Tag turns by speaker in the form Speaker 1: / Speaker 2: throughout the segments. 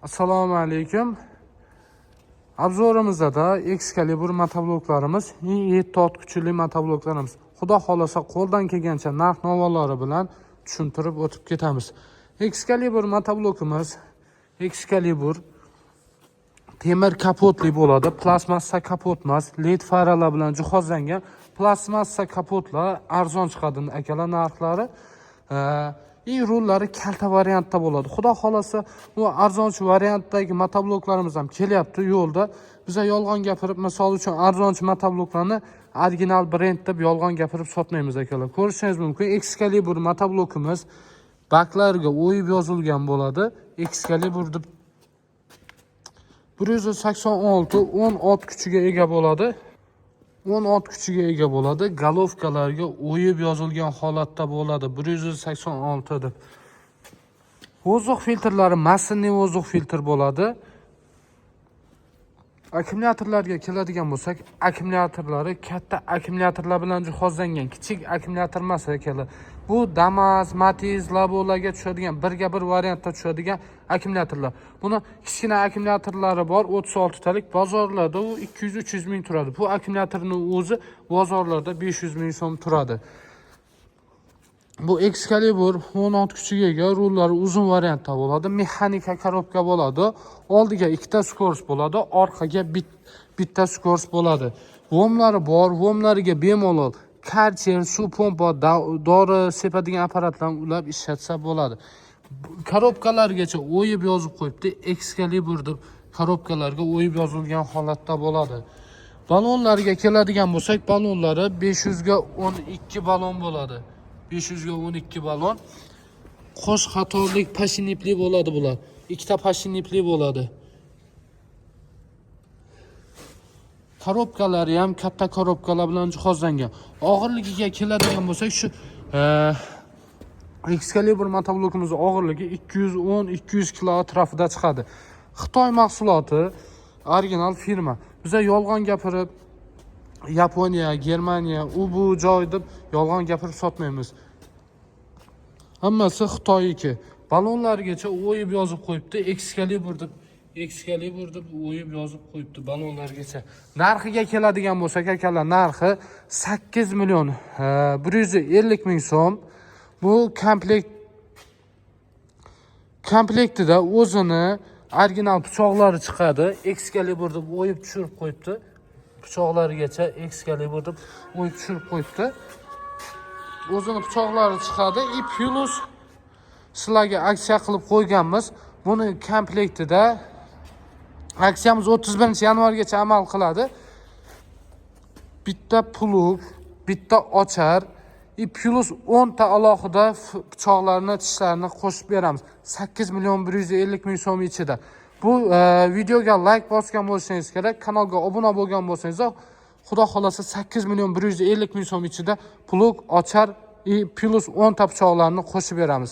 Speaker 1: Assalomu alaykum. Obzorimizda da Excalibur motobloklarimiz, 7 ot kuchli motobloklarimiz. Xudo xolasa qo'ldan kelgancha narx-navollari bilan tushuntirib o'tib ketamiz. Excalibur motoblokimiz Excalibur temir kapotli bo'ladi, plastmassa kapot emas, LED faralar bilan jihozlangan. Plastmassa kapotlar arzon chiqadi akalar narxlari. Rullari kalta variantda bo'ladi. Xudo xolasa bu arzonchi variantdagi motobloklarimiz ham kelyapti yo'lda. Biza yolg'on gapirib, misol uchun arzonchi motobloklarni original brend deb yolg'on gapirib sotmaymiz akalar. Ko'rishingiz mumkin. Excalibur motoblokimiz baklariga o'yib yozilgan bo'ladi. Excalibur deb 186 10 ot kuchiga ega bo'ladi. 10 ot kuchiga ega bo'ladi. Galovkalarga o'yib yozilgan holatda bo'ladi. 186 deb. Vozuq filtrlari massinli vozuq filtr bo'ladi. Akkumulyatorlarga keladigan bo'lsak, akkumulyatorlari katta akkumulyatorlar bilan jihozlangan, kichik akkumulyator emas akalar. Bu Damas, Matiz, Labolarga tushadigan, birga bir variantda tushadigan akkumulyatorlar. Buni kichkina akkumulyatorlari bor, 36 talik. Bozorlarda u 200-300 ming turadi. Bu akkumulyatorning o'zi bozorlarda 500 ming so'm turadi. Bu Excalibur 16 kuchiga ega, rullari uzun variantda bo'ladi, mexanika korobka bo'ladi. Oldiga ikkita skors bo'ladi, orqaga bitta skors bo'ladi. Vomlari bor, vomlariga bemalol karcher, suv pompa, dori sepadigan apparatlarni ulab ishlatsa bo'ladi. Korobkalargacha o'yib yozib qo'yibdi. Excalibur deb korobkalarga o'yib yozilgan holatda bo'ladi. Balonlarga keladigan bo'lsak, balonlari 500 ga 12 balon bo'ladi. 500 ga 12 balon. Qo'sh qatorlik pashinipli bo'ladi bular. Ikkita pashinipli bo'ladi. Korobkalari ham katta korobkalar bilan jihozlangan. Og'irligiga keladigan bo'lsak, shu Excalibur motoblokimizning og'irligi 210-200 kg atrofida chiqadi. Xitoy mahsuloti, original firma. Biza yolg'on gapirib Yaponiya, Germaniya, bu joy deb yolg'on gapirib sotmaymiz. Hammasi Xitoyniki. Balonlargacha o'yib yozib qo'yibdi. Excalibur deb o'yib yozib qo'yibdi balonlargacha. Narxiga keladigan bo'lsak, akalar, narxi 8 million 150 ming so'm. Bu komplektida o'zini original pichoqlari chiqadi. Excalibur deb o'yib tushirib qo'yibdi. Pichoqlarigacha Excalibur deb o'yib tushirib qo'yibdi. O'zini pichoqlari chiqadi. Plus sizlarga aksiya qilib qo'yganmiz. Buni komplektida aksiyamiz 31-yanvargacha amal qiladi. Bitta plug, bitta ochar, plus 10 ta alohida pichoqlarni, tishlarni qo'shib beramiz. 8 million 150 ming so'm ichida. Bu videoga like bosgan bo'lsangiz kerak, kanalga obuna bo'lgan bo'lsangiz, xudo xolasa 8 million 150 ming so'm ichida plug, ochar plus 10 ta pichoqlarni qo'shib beramiz.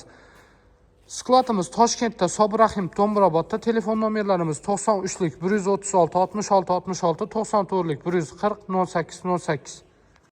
Speaker 1: Skladimiz Toshkentda, Sobirahim, To'mburobodda. Telefon nomerlarimiz 93lik 136 66 66, 94lik 140 08 08.